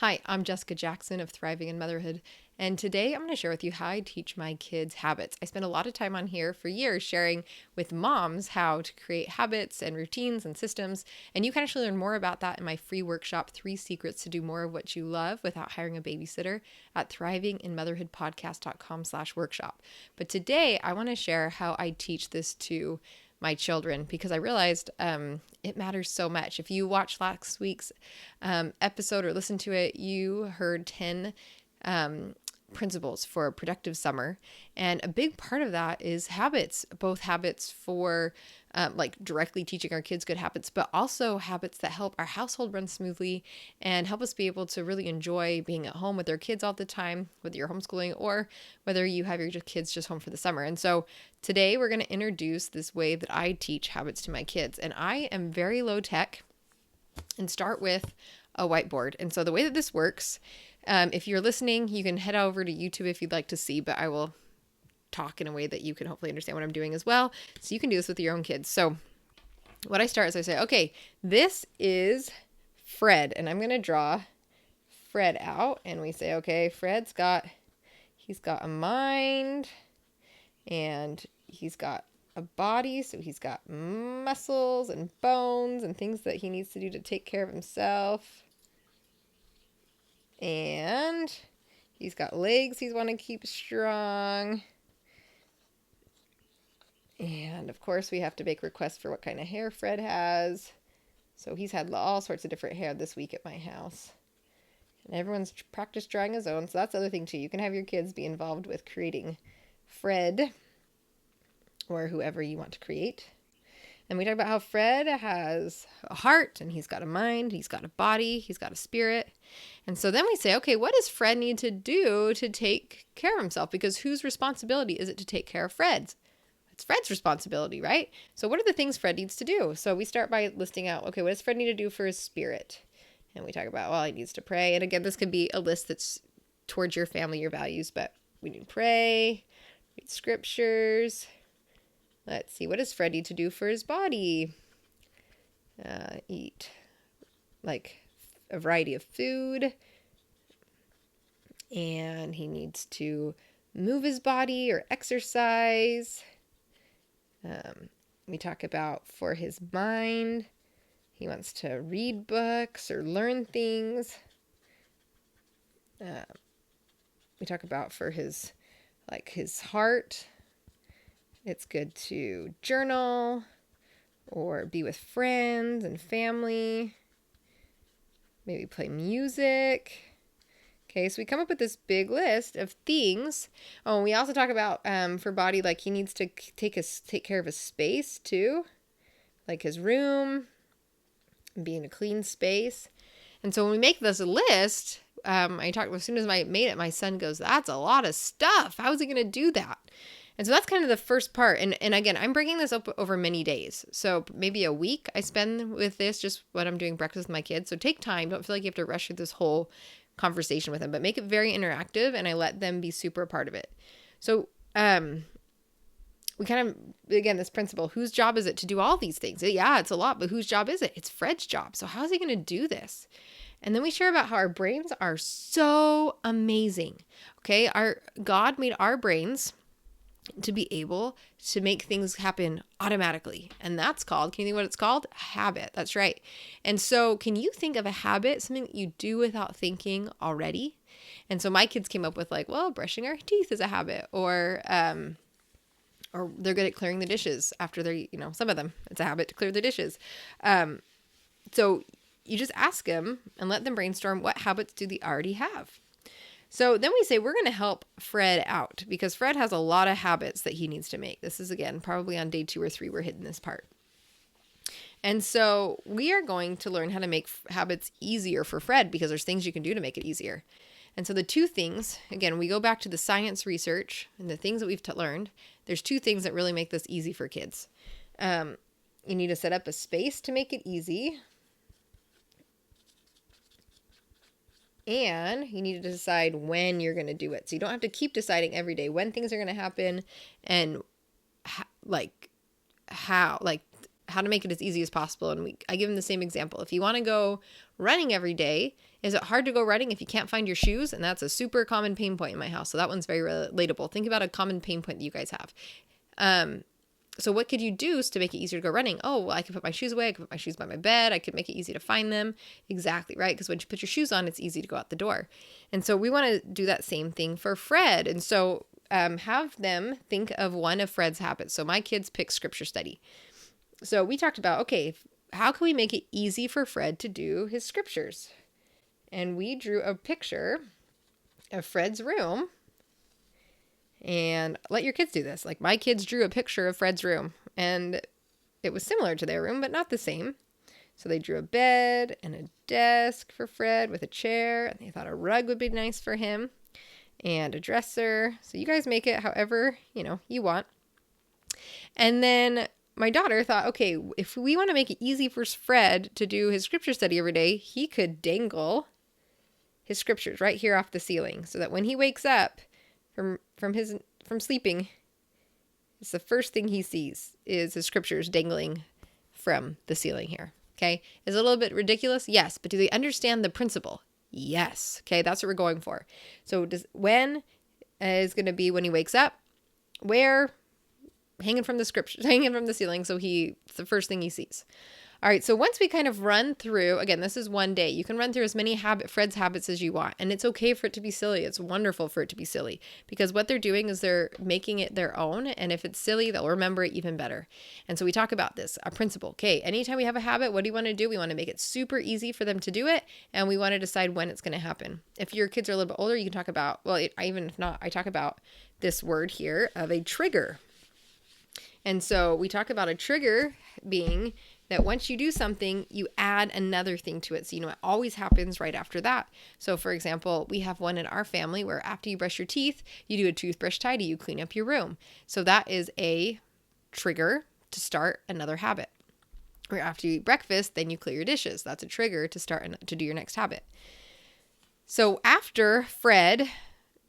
Hi, I'm Jessica Jackson of Thriving in Motherhood, and today I'm going to share with you how I teach my kids habits. I spent a lot of time on here for years sharing with moms how to create habits and routines and systems, and you can actually learn more about that in my free workshop, 3 Secrets to Do More of What You Love Without Hiring a Babysitter at thrivinginmotherhoodpodcast.com/workshop. But today I want to share how I teach this to my children because I realized it matters so much. If you watched last week's episode or listened to it, you heard 10 principles for a productive summer. And a big part of that is habits, both habits for like directly teaching our kids good habits, but also habits that help our household run smoothly and help us be able to really enjoy being at home with our kids all the time, whether you're homeschooling or whether you have your kids just home for the summer. And so today we're going to introduce this way that I teach habits to my kids. And I am very low tech and start with a whiteboard. And so the way that this works, if you're listening, you can head over to YouTube if you'd like to see, but I will talk in a way that you can hopefully understand what I'm doing as well. So you can do this with your own kids. So what I start is I say, okay, this is Fred, and I'm going to draw Fred out. And we say, okay, he's got a mind and he's got a body. So he's got muscles and bones and things that he needs to do to take care of himself. And he's got legs he's want to keep strong. And of course we have to make requests for what kind of hair Fred has. So he's had all sorts of different hair this week at my house. And everyone's practiced drawing his own. So that's the other thing too. You can have your kids be involved with creating Fred or whoever you want to create. And we talk about how Fred has a heart and he's got a mind, he's got a body, he's got a spirit. And so then we say, okay, what does Fred need to do to take care of himself? Because whose responsibility is it to take care of Fred's? It's Fred's responsibility, right? So what are the things Fred needs to do? So we start by listing out, okay, what does Fred need to do for his spirit? And we talk about, well, he needs to pray. And again, this could be a list that's towards your family, your values, but we need to pray, read scriptures. Let's see, what does Fred need to do for his body? Eat like a variety of food. And he needs to move his body or exercise. We talk about for his mind, he wants to read books or learn things. We talk about for his heart, it's good to journal or be with friends and family, maybe play music. Okay, so we come up with this big list of things. Oh, and we also talk about for body, like he needs to take care of his space too, like his room, and be in a clean space. And so when we make this list, as soon as I made it, my son goes, "That's a lot of stuff. How is he going to do that?" And so that's kind of the first part. And again, I'm bringing this up over many days. So maybe a week I spend with this, just when I'm doing breakfast with my kids. So take time. Don't feel like you have to rush through this whole conversation with them, but make it very interactive, and I let them be super a part of it. So we kind of, again, this principle, whose job is it to do all these things? Yeah, it's a lot, but whose job is it? It's Fred's job. So how is he going to do this? And then we share about how our brains are so amazing. Okay, God made our brains to be able to make things happen automatically. And that's called, can you think what it's called? Habit. That's right. And so can you think of a habit, something that you do without thinking already? And so my kids came up with like, well, brushing our teeth is a habit, or they're good at clearing the dishes after they're, some of them, it's a habit to clear the dishes. So you just ask them and let them brainstorm, what habits do they already have? So then we say we're going to help Fred out because Fred has a lot of habits that he needs to make. This is, again, probably on day 2 or 3 we're hitting this part. And so we are going to learn how to make habits easier for Fred because there's things you can do to make it easier. And so the 2 things, again, we go back to the science research and the things that we've learned. There's 2 things that really make this easy for kids. You need to set up a space to make it easy. And you need to decide when you're going to do it. So you don't have to keep deciding every day when things are going to happen and how to make it as easy as possible. And I give them the same example. If you want to go running every day, Is it hard to go running if you can't find your shoes? And that's a super common pain point in my house. So that one's very relatable. Think about a common pain point that you guys have. So what could you do to make it easier to go running? Oh, well, I could put my shoes away. I could put my shoes by my bed. I could make it easy to find them. Exactly, right? Because when you put your shoes on, it's easy to go out the door. And so we want to do that same thing for Fred. And so have them think of one of Fred's habits. So my kids pick scripture study. So we talked about, okay, how can we make it easy for Fred to do his scriptures? And we drew a picture of Fred's room. And let your kids do this. Like my kids drew a picture of Fred's room and it was similar to their room, but not the same. So they drew a bed and a desk for Fred with a chair, and they thought a rug would be nice for him and a dresser. So you guys make it however, you want. And then my daughter thought, okay, if we want to make it easy for Fred to do his scripture study every day, he could dangle his scriptures right here off the ceiling so that when he wakes up from sleeping, it's the first thing he sees is his scriptures dangling from the ceiling here. Okay. Is it a little bit ridiculous? Yes. But do they understand the principle? Yes. Okay. That's what we're going for. So when is going to be when he wakes up, where? Hanging from the scriptures, hanging from the ceiling. So it's the first thing he sees. All right. So once we kind of run through, again, this is one day. You can run through as many Fred's habits as you want. And it's okay for it to be silly. It's wonderful for it to be silly because what they're doing is they're making it their own. And if it's silly, they'll remember it even better. And so we talk about this, a principle. Okay. Anytime we have a habit, what do you want to do? We want to make it super easy for them to do it. And we want to decide when it's going to happen. If your kids are a little bit older, you can talk about, even if not, I talk about this word here of a trigger. And so we talk about a trigger being that once you do something, you add another thing to it. So, it always happens right after that. So, for example, we have one in our family where after you brush your teeth, you do a toothbrush tidy, you clean up your room. So that is a trigger to start another habit. Or after you eat breakfast, then you clear your dishes. That's a trigger to do your next habit. So after Fred,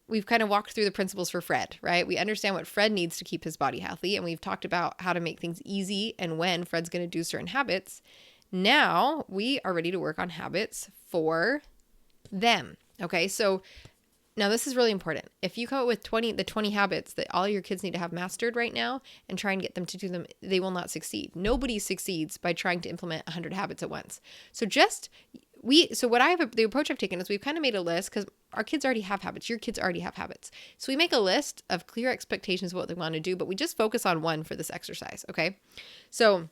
we've kind of walked through the principles for Fred, right? We understand what Fred needs to keep his body healthy, and we've talked about how to make things easy and when Fred's going to do certain habits. Now we are ready to work on habits for them. Okay, so now this is really important. If you come up with 20 habits that all your kids need to have mastered right now and try and get them to do them, they will not succeed. Nobody succeeds by trying to implement 100 habits at once. So the approach I've taken is we've kind of made a list because our kids already have habits. Your kids already have habits. So we make a list of clear expectations of what they want to do, but we just focus on one for this exercise. Okay. So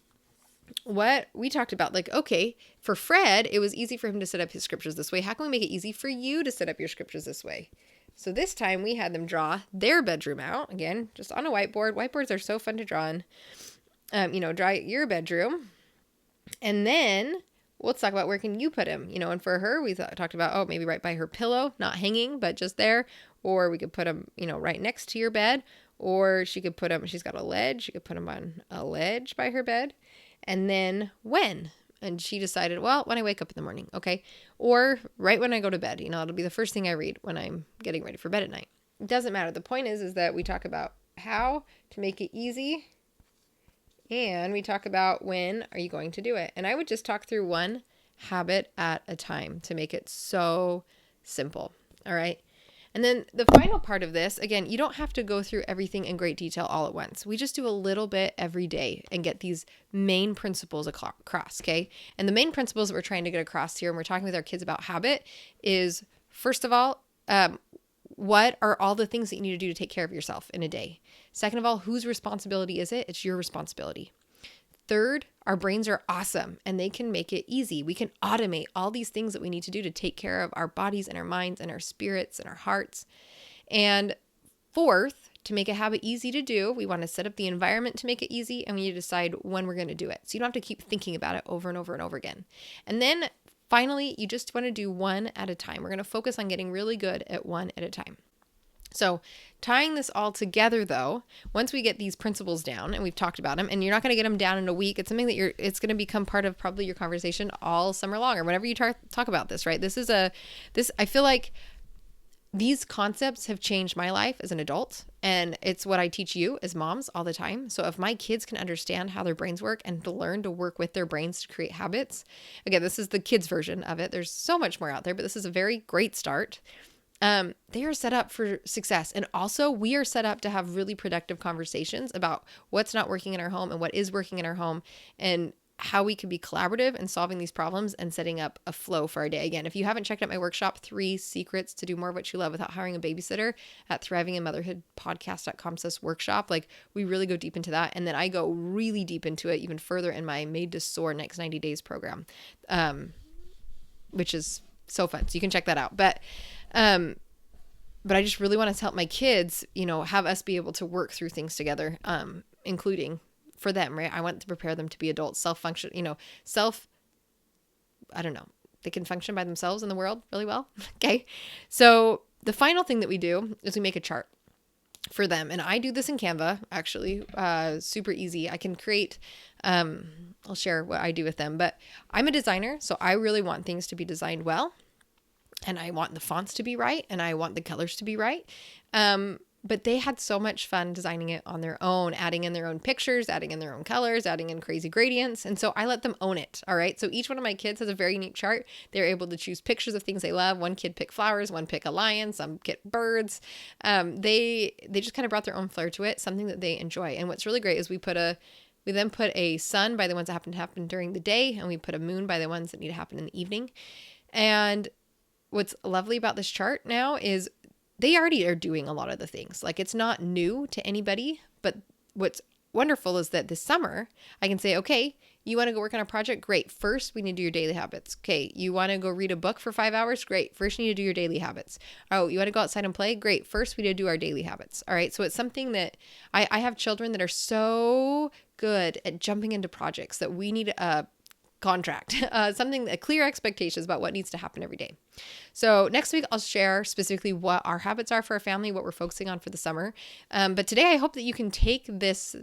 what we talked about, okay, for Fred, it was easy for him to set up his scriptures this way. How can we make it easy for you to set up your scriptures this way? So this time we had them draw their bedroom out again, just on a whiteboard. Whiteboards are so fun to draw on. Draw your bedroom, and then let's talk about where can you put him, and for her, we talked about, maybe right by her pillow, not hanging, but just there. Or we could put him, right next to your bed, or she could put him, she's got a ledge. She could put him on a ledge by her bed. And then when? And she decided, when I wake up in the morning. Okay. Or right when I go to bed, it'll be the first thing I read when I'm getting ready for bed at night. It doesn't matter. The point is that we talk about how to make it easy. And we talk about when are you going to do it. And I would just talk through one habit at a time to make it so simple. All right. And then the final part of this, again, you don't have to go through everything in great detail all at once. We just do a little bit every day and get these main principles across. Okay. And the main principles that we're trying to get across here, and we're talking with our kids about habit, is first of all, what are all the things that you need to do to take care of yourself in a day? Second of all, whose responsibility is it? It's your responsibility. Third, our brains are awesome and they can make it easy. We can automate all these things that we need to do to take care of our bodies and our minds and our spirits and our hearts. And fourth, to make a habit easy to do, we want to set up the environment to make it easy, and we need to decide when we're going to do it. So you don't have to keep thinking about it over and over and over again. And then finally, you just want to do one at a time. We're going to focus on getting really good at one at a time. So tying this all together, though, once we get these principles down and we've talked about them, and you're not going to get them down in a week, it's something that it's going to become part of probably your conversation all summer long or whenever you talk about this, right? I feel like these concepts have changed my life as an adult, and it's what I teach you as moms all the time. So if my kids can understand how their brains work and to learn to work with their brains to create habits, again, this is the kids version of it. There's so much more out there, but this is a very great start. They are set up for success. And also, we are set up to have really productive conversations about what's not working in our home and what is working in our home, and how we can be collaborative in solving these problems and setting up a flow for our day. Again, if you haven't checked out my workshop, 3 secrets to do more of what you love without hiring a babysitter, at thrivinginmotherhoodpodcast.com/workshop, like, we really go deep into that. And then I go really deep into it even further in my Made to Soar Next 90 Days program, which is so fun. So you can check that out. But I just really want to help my kids, have us be able to work through things together, including for them, right? I want to prepare them to be adults, self-function, I don't know. They can function by themselves in the world really well. Okay. So the final thing that we do is we make a chart for them. And I do this in Canva, actually, super easy. I can create, I'll share what I do with them, but I'm a designer. So I really want things to be designed well. And I want the fonts to be right, and I want the colors to be right. But they had so much fun designing it on their own, adding in their own pictures, adding in their own colors, adding in crazy gradients. And so I let them own it. All right. So each one of my kids has a very unique chart. They're able to choose pictures of things they love. One kid picked flowers, one picked a lion, some get birds. They just kind of brought their own flair to it, something that they enjoy. And what's really great is we then put a sun by the ones that happen to happen during the day, and we put a moon by the ones that need to happen in the evening. And what's lovely about this chart now is they already are doing a lot of the things. Like, it's not new to anybody, but what's wonderful is that this summer I can say, okay, you want to go work on a project? Great. First, we need to do your daily habits. Okay. You want to go read a book for 5 hours? Great. First, you need to do your daily habits. Oh, you want to go outside and play? Great. First, we need to do our daily habits. All right. So it's something that I have children that are so good at jumping into projects that we need contract, clear expectations about what needs to happen every day. So next week, I'll share specifically what our habits are for our family, what we're focusing on for the summer. But today, I hope that you can take these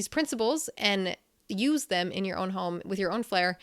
principles and use them in your own home with your own flair,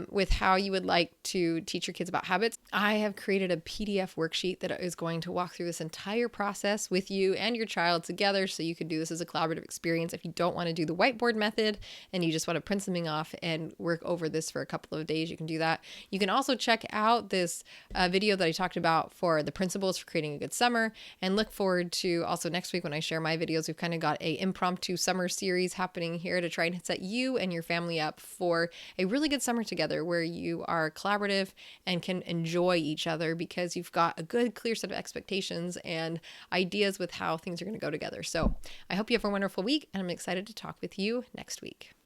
with how you would like to teach your kids about habits. I have created a PDF worksheet that is going to walk through this entire process with you and your child together, so you can do this as a collaborative experience. If you don't want to do the whiteboard method and you just want to print something off and work over this for a couple of days, you can do that. You can also check out this video that I talked about for the principles for creating a good summer, and look forward to also next week when I share my videos. We've kind of got a impromptu summer series happening here to try and set you and your family up for a really good summer together, where you are collaborative and can enjoy each other because you've got a good, clear set of expectations and ideas with how things are going to go together. So I hope you have a wonderful week, and I'm excited to talk with you next week.